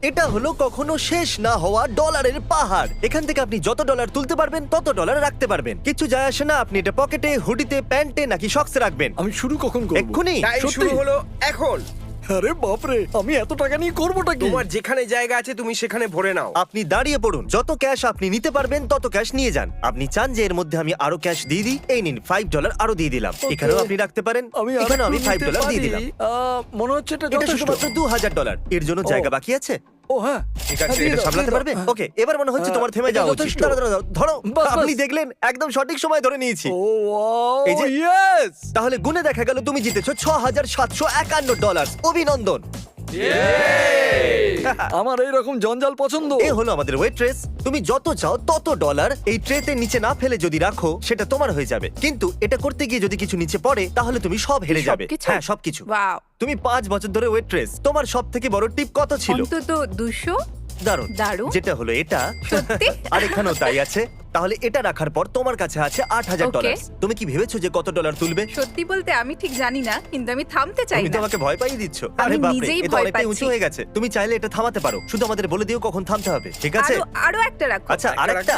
এটা হলো কখনো শেষ না হওয়া ডলারের পাহাড়। এখান থেকে আপনি যত ডলার তুলতে পারবেন তত ডলার রাখতে পারবেন। কিছু যায় আসে না আপনি এটা পকেটে, হুডিতে, প্যান্টে নাকি শক্সে রাখবেন। আমি শুরু কখন করব? এক্ষুনি। টাইম সত্যি? শুরু হলো এখন। আরে বাপরে, আমি এত টাকা নিয়ে করবোটা কি? তোমার যেখানে জায়গা আছে তুমি সেখানে ভরে নাও। আপনি দাঁড়িয়ে পড়ুন, যত ক্যাশ আপনি নিতে পারবেন তত ক্যাশ নিয়ে যান। আপনি চান যে এর মধ্যে আমি আরো ক্যাশ দিয়ে দিই, এই নিন $5 আরো দিয়ে দিলাম। Okay. এখানেও আপনি রাখতে পারেন, এখানেও আমি $5 দিয়ে দিলাম। মনে হচ্ছে এটা এটা যথেষ্ট। শুধুমাত্র $2000। এর জন্য ও। জায়গা বাকি আছে? ও হ্যাঁ, ঠিক আছে, দিয়ে এটা দাও, সামলাতে দিয়ে দাও। পারবে? হ্যাঁ। ওকে, এবার মনে হচ্ছে তোমার থেমে এটা যাওয়া উচিত। যথেষ্ট। দাঁড়াও, দাঁড়াও, দাঁড়াও, ধরো। বাস, বাস। আপনি দেখলেন একদম সঠিক সময় ধরে নিয়েছি। ও ওয়াও, এই যে- ইয়েস! তাহলে গুনে দেখা গেল তুমি জিতেছো $6751। অভিনন্দন। আমার এইরকম জঞ্জাল পছন্দ। এ হলো আমাদের ওয়েট্রেস। তুমি যত চাও তত ডলার এই ট্রেতে নিচে না ফেলে যদি রাখো সেটা তোমার হয়ে যাবে, কিন্তু এটা করতে গিয়ে যদি কিছু নিচে পড়ে তাহলে তুমি সব হেরে যাবে। সবকিছু? হ্যাঁ, সবকিছু। ওয়াও, তুমি 5 বছর ধরে ওয়েট্রেস, তোমার সব থেকে বড় টিপ কত ছিল? অন্তত 200। দারুণ। দারুণ। যেটা হলো এটা। সত্যি? আর এখানেও তাই আছে। তাহলে এটা রাখার পর তোমার কাছে আছে $8000। Okay. তুমি কি ভেবেছো যে কত ডলার তুলবে? সত্যি বলতে আমি ঠিক জানি না, কিন্তু আমি থামতে চাই তুমি না। তো আমাকে ভয় পাইয়ে দিচ্ছ। আমি আরে বাপরে, নিজেই এটা ভয় অনেকটাই উঁচু পাচ্ছি। হয়ে গেছে। তুমি চাইলে এটা থামাতে পারো, শুধু আমাদের বলে দিও কখন থামতে হবে, ঠিক আছে? আরো আরো একটা রাখো। আচ্ছা, একটা আরেকটা।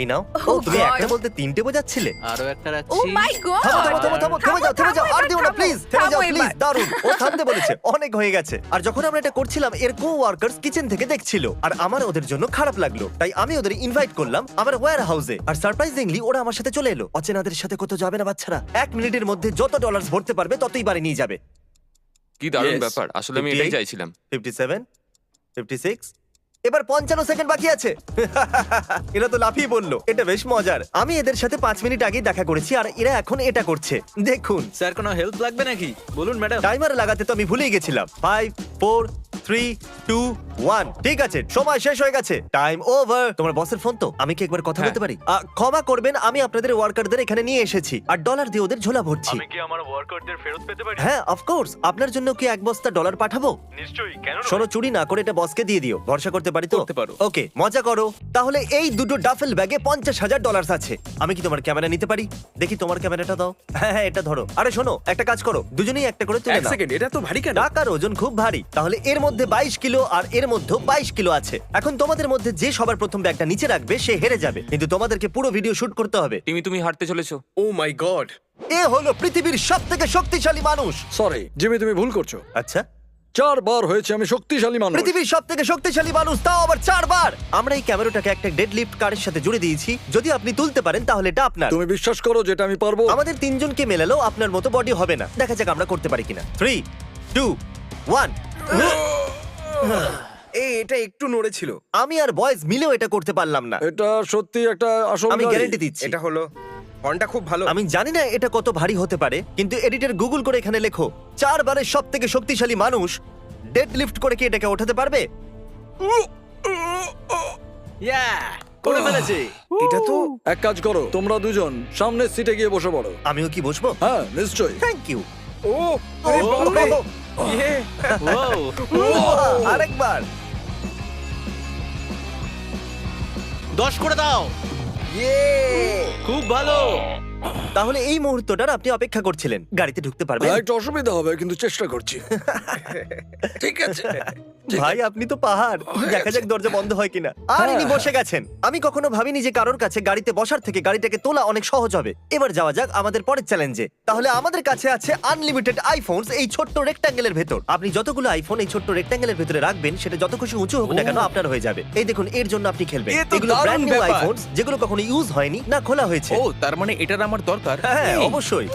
এই নাও। ও, Oh তুমি God. একটা বলতে তিনটে বোঝাচ্ছিলে। আরো একটা ও রাখছি। মাই গড। থামো, থামো, থামো, থামো, থেমে যাও, থেমে যাও, আর দিও না, প্লিজ, থেমে যাও, প্লিজ। দারুণ, ও থামতে বলেছে, অনেক হয়ে গেছে। আর যখন আমরা এটা করছিলাম, এর কো-ওয়ার্কার্স কিচেন থেকে দেখছিল, আর আমার ওদের জন্য খারাপ লাগলো, তাই আমি ওদের ইনভাইট করলাম আমার ওয়্যার হাউসে। আর সারপ্রাইজিংলি ওরা আমার সাথে চলে এলো। অচেনাদের সাথে কত যাবে না বাচ্চারা। 1 মিনিটের মধ্যে যত ডলার ভরতে পারবে ততই বাড়ি নিয়ে যাবে। কি দারুণ Yes. ব্যাপার, আসলে আমি এটাই 58, চাইছিলাম। 57, 56, এবার 55 সেকেন্ড বাকি আছে। এরা তো লাফিয়ে বললো, এটা বেশ মজার। আমি এদের সাথে 5 মিনিট আগেই দেখা করেছি আর এরা এখন এটা করছে। দেখুন, স্যার কোনো হেল্প লাগবে নাকি বলুন ম্যাডাম। টাইমার লাগাতে তো আমি ভুলেই গেছিলাম। 5 4 3 2 1। ঠিক আছে, সময় শেষ হয়ে গেছে। Time over. তোমার বসের ফোন তো? আমি কি একবার কথা হ্যাঁ। বলতে পারি? ক্ষমা করবেন, আমি আপনাদের ওয়ার্কারদের এখানে নিয়ে এসেছি আর ডলার দিয়ে ওদের ঝোলা ভরছি। আমি কি আমার ওয়ার্কারদের ফেরত পেতে পারি? হ্যাঁ, অফকোর্স। আপনার জন্য কি 1 বস্তা ডলার পাঠাবো? নিশ্চয়ই, কেন নয়? শোনো, চুরি না করে এটা বসকে দিয়ে দিও। ভরসা করতে পারি তো? করতে পারো। ওকে, মজা করো। তাহলে এই দুটো ডাফেল ব্যাগে $50,000 আছে। আমি কি তোমার ক্যামেরা নিতে পারি? দেখি তোমার ক্যামেরাটা দাও। হ্যাঁ হ্যাঁ, এটা ধরো। আরে শোনো, একটা কাজ করো, দুজনেই একটা করে তুলে এক নাও। সেকেন্ড, এটা তো ভারী কেন? টাকার ওজন খুব ভারী। তাহলে এর মধ্যে 22 কিলো আর এর মধ্যে 22 কিলো আছে। এখন তোমাদের মধ্যে যে সবার প্রথম ব্যাগটা নিচে রাখবে সে হেরে যাবে, কিন্তু তোমাদেরকে পুরো ভিডিও শুট করতে হবে। তুমি হাঁটতে চলেছো। ও মাই গড। এ হলো পৃথিবীর সবথেকে শক্তিশালী মানুষ। সরি জিমি, তুমি ভুল করছো। আচ্ছা, 4 বার হয়েছে আমি শক্তিশালী মানুষ। পৃথিবীর সবথেকে শক্তিশালী মানুষ, তাও আবার 4 বার। আমরা এই ক্যামেরাটাকে একটা ডেড লিফট কারের সাথে জুড়ে দিয়েছি। যদি আপনি তুলতে পারেন তাহলে এটা আপনার। তুমি বিশ্বাস করো যেটা আমি পারবো? আমাদের তিনজনকে মেলালেও আপনার মতো বডি হবে না। দেখা যাক আমরা করতে পারি কিনা। 3 2 1। এটা একটু নড়েছিল। আমি আর বয়েজ মিলেও এটা করতে পারলাম না। এটা সত্যি একটা আমি আশঙ্কা। গ্যারান্টি দিচ্ছি। এটা হলো, ফোনটা খুব ভালো। আমি জানি না এটা কত ভারী হতে পারে, কিন্তু এডিটর গুগল করে এখানে লেখো 4 বারের সবথেকে শক্তিশালী মানুষ ডেড লিফট করে কি এটাকে ওঠাতে পারবে? ইয়া করে ফেলেছি। এটা তো এক কাজ করো, তোমরা দুজন সামনের সিটে গিয়ে বসে পড়ো। আমিও কি বসবো? হ্যাঁ নিশ্চয়ই। Thank you. ও আরে বাপরে। ইয়ে। আরেকবার। 10 করে দাও। ইয়ে। খুব ভালো। তাহলে এই মুহূর্তটার আপনি অপেক্ষা করছিলেন। গাড়িতে ঢুকতে পারবেন? একটু অসুবিধা হবে কিন্তু চেষ্টা করছি। ঠিক আছে। ভাই, আপনি তো পাহাড়। দেখা যাক দরজা বন্ধ হয় কিনা। আর ইনি বসে গেছেন। আমি কখনো ভাবিনি যে কারোর কাছে গাড়িতে বসার থেকে গাড়িটাকে তোলা অনেক সহজ হবে। এবার যাওয়া যাক আমাদের পরের চ্যালেঞ্জে। তাহলে আমাদের কাছে আছে আনলিমিটেড আইফোনস এই ছোট্ট রেক্ট্যাঙ্গেলের ভেতর। আপনি যতগুলো আইফোন এই ছোট্ট রেক্ট্যাঙ্গেলের ভেতরে রাখবেন সেটা যত খুশি উঁচু হোক না কেন আপনার হয়ে যাবে। এই দেখুন, এর জন্য আপনি খেলবেন। এ তো এগুলো দারুণ ব্র্যান্ড নিউ ব্যাপার। আইফোনস, যেগুলো কখনো ইউজ হয়নি না খোলা হয়েছে। ও তার মানে এটার আমার দরকার। হ্যাঁ, এই, অবশ্যই।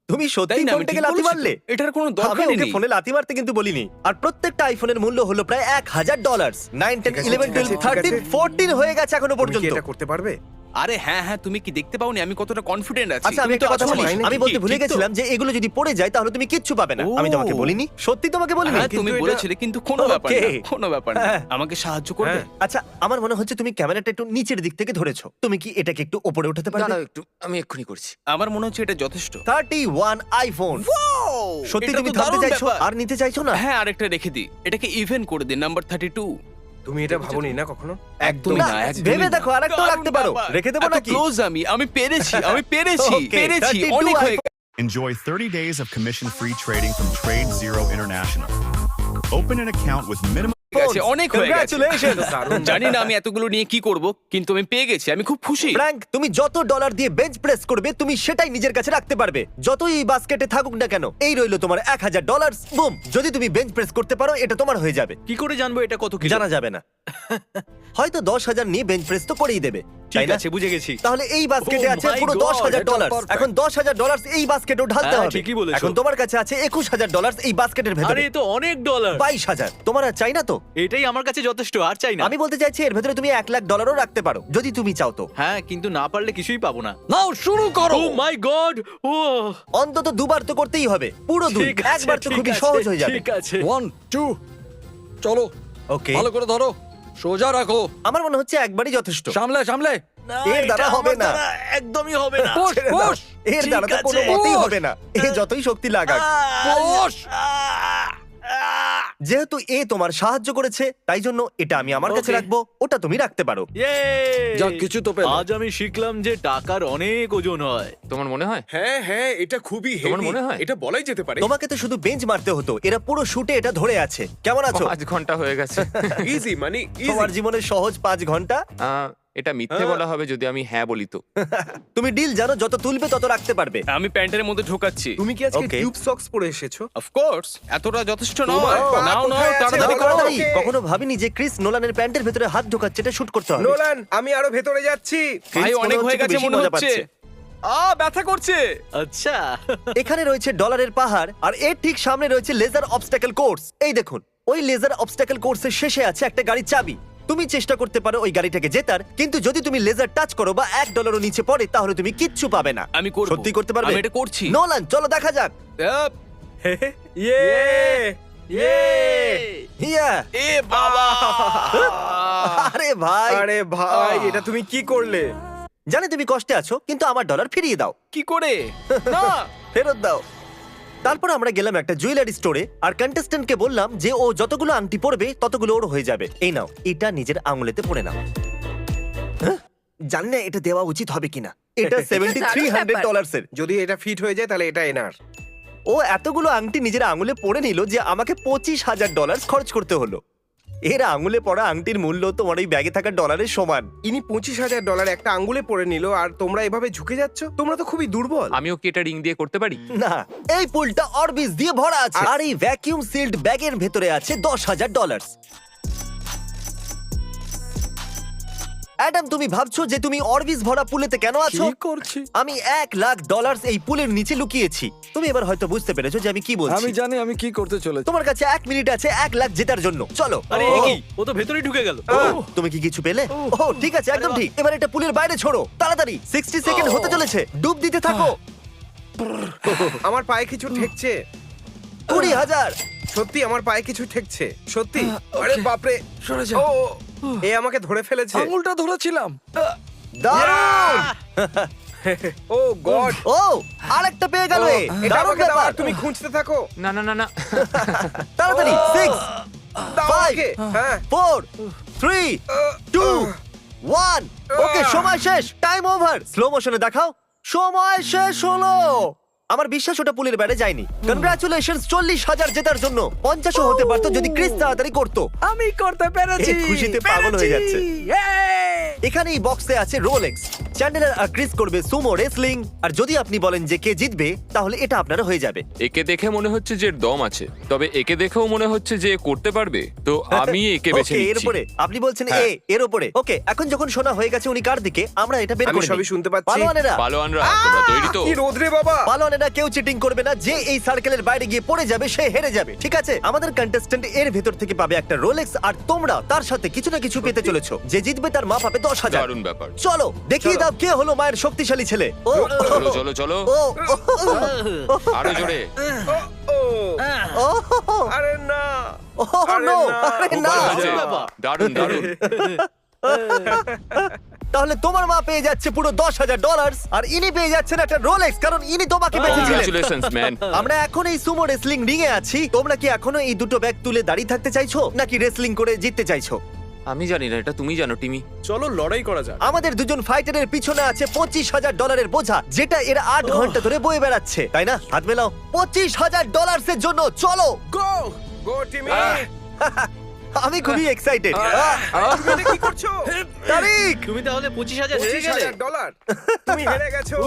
তুমি তাই সত্যি না, আমি ফোনটাকে ঠিক লাথি বলেছি তো। মারলে? এটার কোনো আমি দরকারই ওকে নেই। ফোনে লাথি মারতে কিন্তু বলিনি। আর প্রত্যেকটা আইফোনের মূল্য হলো প্রায় $1000। 9 10 ঠিক আছে, 11 ঠিক 12 আছে, ঠিক 13 আছে। 14 হয়ে গেছে এখনো তুমি কি পর্যন্ত। এটা করতে পারবে? আরে হ্যাঁ হ্যাঁ, তুমি কি দেখতে পাওনি আমি কতটা কনফিডেন্ট আছি? আচ্ছা, আমি তুমি তো একটা কথা আছোই। বলি। আমি বলতে ভুলে গেছিলাম যে এগুলো যদি পড়ে যায় তাহলে তুমি কিচ্ছু পাবে না। ও। আমি তোমাকে বলিনি? সত্যি তোমাকে বলিনি? হ্যাঁ তুমি কিন্তু এটা- বলেছিলে, কিন্তু কোনো ব্যাপার না, Okay. কোনো ব্যাপার না। হ্যাঁ। আমাকে সাহায্য করবে? হ্যাঁ। আচ্ছা, আমার মনে হচ্ছে তুমি ক্যামেরাটা একটু নিচের দিক থেকে ধরেছো। তুমি কি এটাকে একটু উপরে উঠাতে পারবে? দাঁড়াও একটু, আমি এক্ষুনি করছি। আমার মনে হচ্ছে এটা যথেষ্ট। 31 আইফোন। সত্যি এটা তুমি তো থামতে দারুণ চাইছো ব্যাপার। আর নিতে চাইছো না? হ্যাঁ, আরেকটা রেখে দিই। এটাকে ইভেন করে দিন, নাম্বার 32। তুমি এটা ভাবোনি না কখনো? একদমই না, না, একদমই ভেবে না। দেখো, আরেকটাও দারুণ রাখতে পারো। ব্যাপার। রেখে দেবো এত নাকি? close আমি পেরেছি, আমি পেরেছি, Okay, পেরেছি, 32 অনেক হয়ে iPhone। Enjoy 30 days of commission-free trading from Trade Zero International. Open an account with minimum ঠিক আছে, অনেক হয়ে গেছে। Congratulations! জানি না আমি এতগুলো নিয়ে কি করব, কিন্তু আমি পেয়ে গেছি, আমি খুব খুশি। ফ্র্যাঙ্ক, তুমি যত ডলার দিয়ে বেঞ্চ প্রেস করবে তুমি সেটাই নিজের কাছে রাখতে পারবে, যতই এই বাস্কেটে থাকুক না কেন। এই রইলো তোমার $1000। বুম, যদি তুমি বেঞ্চ প্রেস করতে পারো এটা তোমার হয়ে যাবে। কি করে জানবো এটা কত কিলো? জানা যাবে না। হয়তো 10,000 নিয়ে বেঞ্চ প্রেস তো করেই দেবে, তাই ঠিক না? আছে, বুঝে গেছি। তাহলে এই বাস্কেটে Oh আছে my পুরো God, $10,000। এটা perfect. এখন $10,000 এই বাস্কেটেও ঢালতে হ্যাঁ, হবে। ঠিকই বলেছো। এখন তোমার কাছে আছে $21,000 এই বাস্কেটের আরে ভেতরে। এ তো অনেক ডলার। 22,000। তোমার আর চাই না তো? এটাই আমার কাছে যথেষ্ট, আর চাই না। আমি বলতে চাইছি এর ভেতরে তুমি $1,00,000 রাখতে পারো যদি তুমি চাও তো। হ্যাঁ, কিন্তু না পারলে কিছুই পাবো না। নাও শুরু করো। ও মাই গড! ও অন্তত দুবার তো করতেই হবে, পুরো দুই। ঠিক আছে, একবার তো ঠিক খুবই আছে, সহজ হয়ে যাবে। ঠিক আছে। 1 2 চলো, ওকে, ভালো করে ধরো, সোজা রাখো, আমার মনে হচ্ছে একবারই যথেষ্ট। সামলে সামলে। না, এর দ্বারা এটা হবে আমার না। দ্বারা একদমই হবে না। পুশ ছেড়ে দাও। পুশ এর দ্বারা তো ঠিক কোনো আছে। মতেই পুশ। হবে না, এ যতই শক্তি লাগাক। পুশ। যেহেতু এ তোমার সাহায্য করেছে তাই জন্য এটা আমি আমার কাছে Okay. রাখবো, ওটা তুমি রাখতে পারো। যাক, কিছু তো পেলে। আজ আমি শিখলাম যে টাকার অনেক ওজন হয়। তোমার মনে হয়? হ্যাঁ হ্যাঁ, এটা খুবই তোমার হেভি। মনে হয়? এটা বলাই যেতে পারে। তোমাকে তো শুধু বেঞ্চ মারতে হতো, এরা পুরো শুটে এটা ধরে আছে। কেমন আছো? 5 ঘন্টা হয়ে গেছে। ইজি মানে তোমার ইজি। জীবনের সহজ 5 ঘন্টা। এটা মিথ্যে বলা হবে যদি আমি হ্যাঁ বলি তো। তুমি ডিল জানো, যত তুলবে তত রাখতে পারবে। আমি প্যান্টের মধ্যে ঢোকাচ্ছি। তুমি কি আজকে Okay. টিউব সক্স পরে এসেছো? অফ কোর্স, এতটা যথেষ্ট তোমার নয়। পা নাও নাও, কোথায় আছে? তাড়াতাড়ি বলো। করো। তাড়াতাড়ি। Okay. কখনো ভাবিনি যে ক্রিস নোলানের প্যান্টের ভেতরে হাত ঢোকাচ্ছে, এটা শুট করতে হবে। নোলান, আমি আরো ভেতরে যাচ্ছি। ক্রিস ভাই মনে অনেক হচ্ছে হয়ে একটু গেছে বেশি মনে মজা হচ্ছে। পাচ্ছে। ব্যথা করছে। আচ্ছা। এখানে রয়েছে ডলারের পাহাড়, আর এর ঠিক সামনে রয়েছে লেজার অবস্টাকেল কোর্স। এই দেখুন, ওই লেজার অবস্টাকেল কোর্সের শেষে আছে একটা গাড়ির চাবি। তুমি চেষ্টা করতে পারো ওই গাড়িটাকে জেতার, কিন্তু যদি তুমি লেজার টাচ করো বা $1 নিচে পড়ে তাহলে তুমি কিচ্ছু পাবে না। আমি করব। সত্যি করতে পারবে? আমি এটা করছি। নোলান, চলো দেখা যাক। আপ, ইয়ে! ইয়ে! ইয়া! এ বাবা! আরে ভাই, আরে ভাই, এটা তুমি কি করলে? জানি তুমি কষ্টে আছো, কিন্তু আমার ডলার ফিরিয়ে দাও, কি করে? না, ফেরত দাও। তারপর আমরা গেলাম একটা জুয়েলারি স্টোরে, আর কন্টেস্ট্যান্টকে বললাম যে ও যতগুলো আংটি পরবে ততগুলো ওর হয়ে যাবে। এই নাও, এটা নিজের আঙুলেতে পরে নাও। হ্যাঁ? জানি না এটা দেওয়া উচিত হবে কিনা। এটা $7,300 এর। যদি এটা ফিট হয়ে যায় তাহলে এটা এনার। ও এতগুলো আংটি নিজের আঙুলে পরে নিল যে আমাকে $25,000 খরচ করতে হলো। এর আঙুলে পড়া আংটির মূল্য তোমার এই ব্যাগে থাকা ডলারের সমান। ইনি $25,000 একটা আঙ্গুলে পরে নিল, আর তোমরা এভাবে ঝুঁকে যাচ্ছ। তোমরা তো খুবই দুর্বল। আমিও কি এটা রিং দিয়ে করতে পারি? না, এই পুলটা অরবিস দিয়ে ভরা আছে, আর এই ভ্যাকিউম সিল্ড ব্যাগের ভেতরে আছে $10,000। অ্যাডাম, তুমি ভাবছো যে তুমি অরবিস ভরা পুলেতে কেন আছো? কি করছি? আমি $1,00,000 এই পুলের নিচে লুকিয়েছি। তুমি এবার হয়তো বুঝতে পেরেছো যে আমি কি বলছি। আমি জানি আমি কি করতে চলেছি। তোমার কাছে 1 মিনিট আছে 1,00,000 জেতার জন্য। চলো। আরে এ কি? ও তো ভেতরেই ঢুকে গেল। তুমি কি কিছু পেলে? ও ঠিক আছে, একদম ঠিক। এবার এটা পুলের বাইরে ছোড়ো তাড়াতাড়ি। 60 সেকেন্ড হতে চলেছে, ডুব দিতে থাকো। আমার পায়ে কিছু ঠেকছে। 20,000। সত্যি আমার পায়ে কিছু ঠেকছে, সত্যি। আরে বাপরে, সরে যা। ও ও, এ আমাকে ধরে ফেলেছে। আঙুলটা ধরেছিলাম। দারুণ! ও গড, ও আরেকটা পেয়ে গেল। এ। এটা দারুণ আমাকে দাও, ব্যাপার। আর তুমি খুঁজতে থাকো। না না না না। তাড়াতাড়ি 6 দাও 5 আমাকে। হ্যাঁ 4 3 2 1। ওকে, সময় শেষ, টাইম ওভার। স্লো মোশনে দেখাও। সময় শেষ হলো। আমার বিশ্বাস ওটা পুলের বাইরে যায়নি। কনগ্রাচুলেশনস 40,000 জেতার জন্য। 50ও হতে পারতো যদি ক্রিস তাড়াতাড়ি করতো। আমি করতে পেরেছি। এ খুশিতে পাগল হয়ে যাচ্ছে। Yay! এখানে এই বক্সে আছে রোলেক্স। চ্যান্ডেলার আর ক্রিস করবে সুমো রেসলিং, আর যদি আপনি বলেন যে কে জিতবে তাহলে এটা আপনার হয়ে যাবে। একে দেখে মনে হচ্ছে যে এর দম আছে, তবে একে দেখেও মনে হচ্ছে যে এ করতে পারবে, তো আমি একে বেছে Okay, এর নিচ্ছি। উপরে আপনি বলছেন হ্যাঁ। এর উপরে। ওকে, এখন যখন শোনা হয়ে গেছে উনি কার দিকে, আমরা এটা বের আমি করে সবই নিই। শুনতে পাচ্ছি। পালোয়ানেরা, পালোয়ানরা, তোমরা তৈরি তো? কি রোদ রে বাবা। পালোয়ানেরা কেউ চিটিং করবে না। যে এই সার্কেলের বাইরে গিয়ে পড়ে যাবে সে হেরে যাবে, ঠিক আছে? আমাদের কন্টেস্ট্যান্ট এর ভেতর থেকে পাবে একটা রোলেক্স, আর তোমরা তার সাথে কিছু না কিছু পেতে চলেছো। যে জিতবে তার মা পাবে 10,000। দারুণ ব্যাপার। চলো দেখিয়ে চলো। দাও কে হলো মায়ের শক্তিশালী ছেলে। ও চলো চলো চলো, ও আরো জোরে। ও ও আরে না, ও আরে নো, না। আরে খুব না। ভালো হয়েছে। বাবা। দারুণ দারুণ। তাহলে তোমার মা পেয়ে যাচ্ছে পুরো $10,000, আর ইনি পেয়ে যাচ্ছেন একটা রোলেক্স, কারণ ইনি তোমাকে বেঁচেছিলেন। Congratulations man. আমরা এখন এই সুমো রেসলিং রিং এ আছি। তোমরা কি এখনো এই দুটো ব্যাগ তুলে দাঁড়িয়ে থাকতে চাইছো, নাকি রেসলিং করে জিততে চাইছো? আমি জানি না, এটা তুমি জানো টিমি। চলো লড়াই করা যাক। আমাদের দুজন ফাইটারের পিছনে আছে $25,000 বোঝা, যেটা এরা 8 ঘন্টা ধরে বয়ে বেড়াচ্ছে, তাই না? হাত মেলাও। $25,000 এর জন্য চলো। গো গো টিমি। আমি খুবই এক্সাইটেড। তুমি এটা কি করছো? তারিক, তুমি তাহলে 25,000 হেরে গেলে $25,000 তুমি হেরে গেছো।